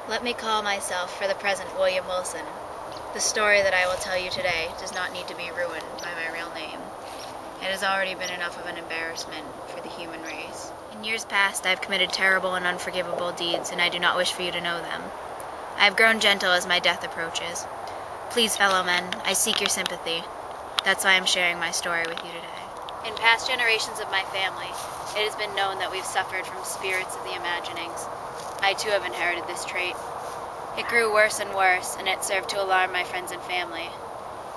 Let me call myself, for the present, William Wilson. The story that I will tell you today does not need to be ruined by my real name. It has already been enough of an embarrassment for the human race. In years past, I have committed terrible and unforgivable deeds, and I do not wish for you to know them. I have grown gentle as my death approaches. Please, fellow men, I seek your sympathy. That's why I'm sharing my story with you today. In past generations of my family, it has been known that we've suffered from spirits of the imaginings. I too have inherited this trait. It grew worse and worse, and it served to alarm my friends and family.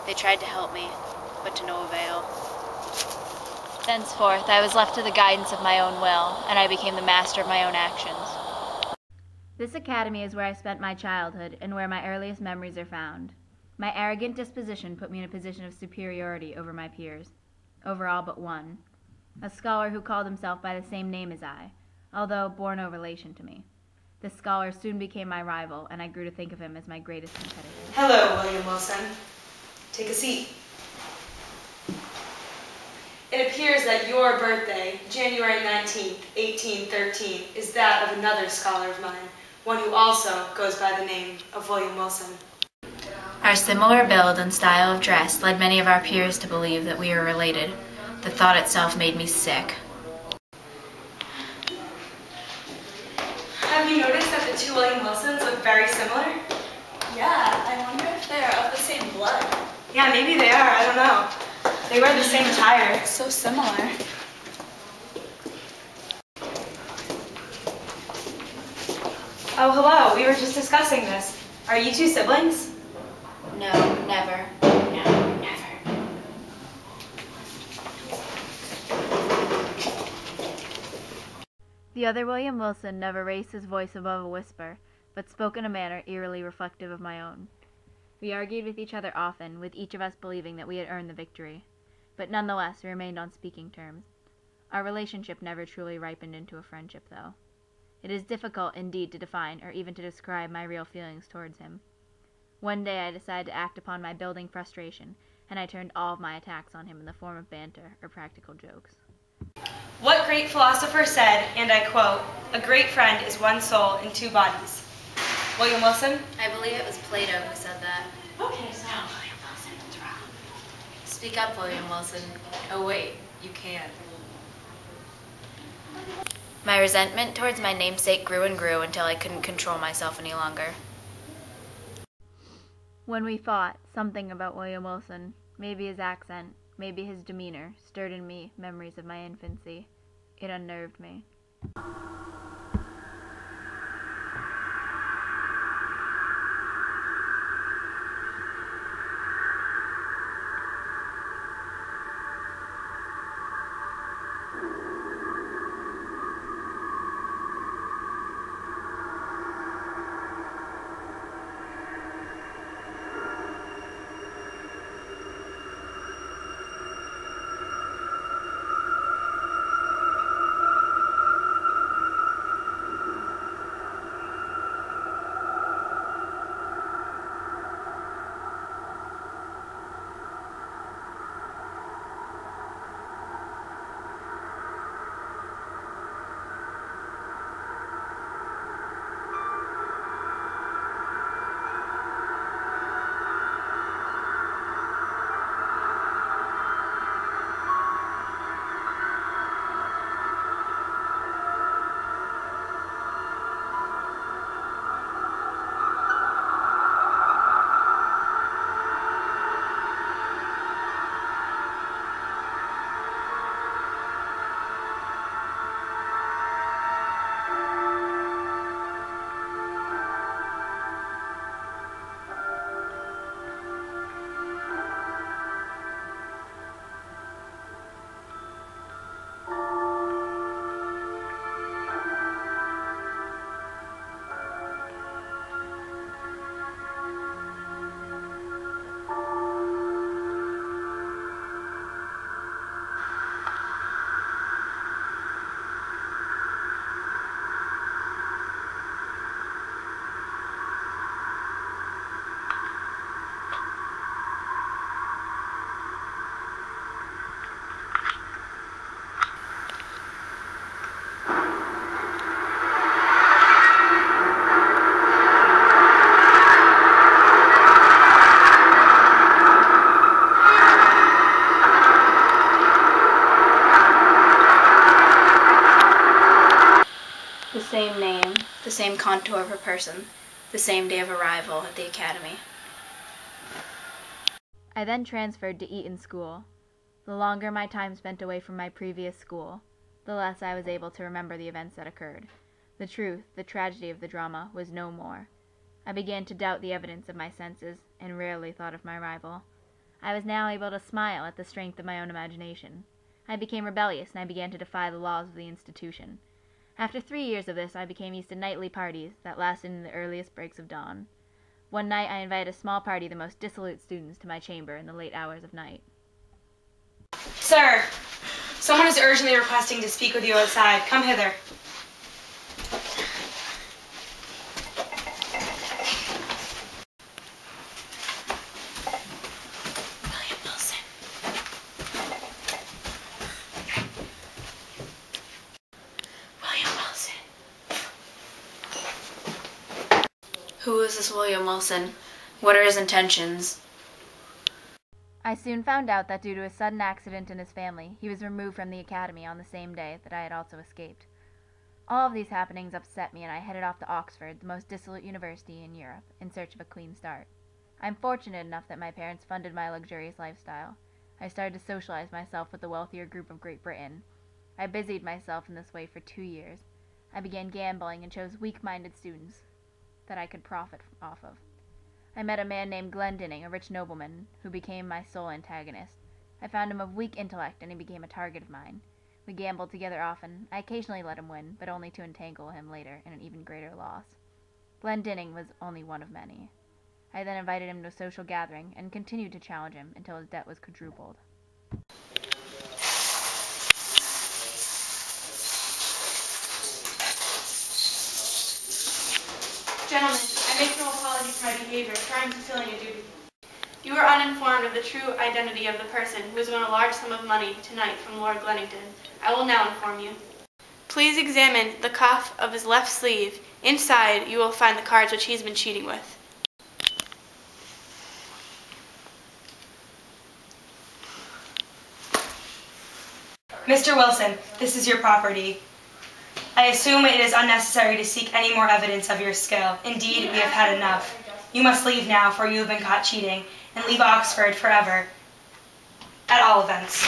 They tried to help me, but to no avail. Thenceforth, I was left to the guidance of my own will, and I became the master of my own actions. This academy is where I spent my childhood, and where my earliest memories are found. My arrogant disposition put me in a position of superiority over my peers, over all but one, a scholar who called himself by the same name as I, although bore no relation to me. This scholar soon became my rival, and I grew to think of him as my greatest competitor. Hello, William Wilson. Take a seat. It appears that your birthday, January 19th, 1813, is that of another scholar of mine, one who also goes by the name of William Wilson. Our similar build and style of dress led many of our peers to believe that we were related. The thought itself made me sick. Have you noticed that the two William Wilsons look very similar? Yeah, I wonder if they're of the same blood. Yeah, maybe they are. I don't know. They wear the same attire. So similar. Oh, hello. We were just discussing this. Are you two siblings? No, never. No, never. The other William Wilson never raised his voice above a whisper, but spoke in a manner eerily reflective of my own. We argued with each other often, with each of us believing that we had earned the victory, but nonetheless we remained on speaking terms. Our relationship never truly ripened into a friendship, though. It is difficult, indeed, to define or even to describe my real feelings towards him. One day I decided to act upon my building frustration, and I turned all of my attacks on him in the form of banter or practical jokes. What great philosopher said, and I quote, "A great friend is one soul in two bodies." William Wilson? I believe it was Plato who said that. Okay, so. No, William Wilson, it's wrong. Speak up, William Wilson. Oh wait, you can't. My resentment towards my namesake grew and grew until I couldn't control myself any longer. When we fought, something about William Wilson, maybe his accent, maybe his demeanor, stirred in me memories of my infancy. It unnerved me. same name, the same contour of her person, the same day of arrival at the academy. I then transferred to Eton School. The longer my time spent away from my previous school, the less I was able to remember the events that occurred. The truth, the tragedy of the drama, was no more. I began to doubt the evidence of my senses, and rarely thought of my rival. I was now able to smile at the strength of my own imagination. I became rebellious, and I began to defy the laws of the institution. After 3 years of this, I became used to nightly parties that lasted in the earliest breaks of dawn. One night I invited a small party of the most dissolute students to my chamber in the late hours of night. Sir, someone is urgently requesting to speak with you outside. Come hither. William Wilson. William Wilson. Who is this William Wilson? What are his intentions? I soon found out that due to a sudden accident in his family, he was removed from the academy on the same day that I had also escaped. All of these happenings upset me, and I headed off to Oxford, the most dissolute university in Europe, in search of a clean start. I'm fortunate enough that my parents funded my luxurious lifestyle. I started to socialize myself with the wealthier group of Great Britain. I busied myself in this way for 2 years. I began gambling and chose weak-minded students that I could profit off of. I met a man named Glendinning, a rich nobleman, who became my sole antagonist. I found him of weak intellect, and he became a target of mine. We gambled together often. I occasionally let him win, but only to entangle him later in an even greater loss. Glendinning was only one of many. I then invited him to a social gathering, and continued to challenge him until his debt was quadrupled. Gentlemen, I make no apology for my behavior, for I am fulfilling a duty. You are uninformed of the true identity of the person who has won a large sum of money tonight from Lord Glennington. I will now inform you. Please examine the cuff of his left sleeve. Inside, you will find the cards which he has been cheating with. Mr. Wilson, this is your property. I assume it is unnecessary to seek any more evidence of your skill. Indeed, we have had enough. You must leave now, for you have been caught cheating, and leave Oxford forever. At all events.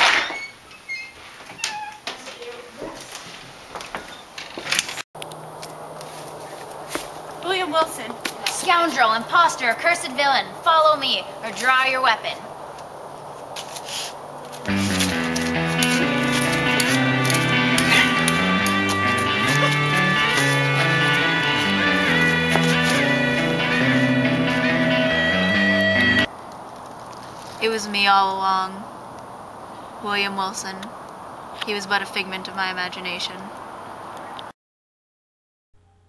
William Wilson. Scoundrel, impostor, accursed villain, follow me, or draw your weapon. It was me all along. William Wilson. He was but a figment of my imagination.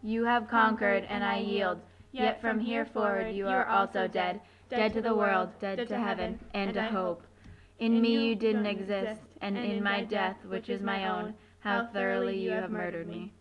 You have conquered, and I yield. Yet from here forward you are also dead. Dead to the world, dead to heaven, and to hope. In me you didn't exist, and in my death, which is my own, how thoroughly you have murdered me.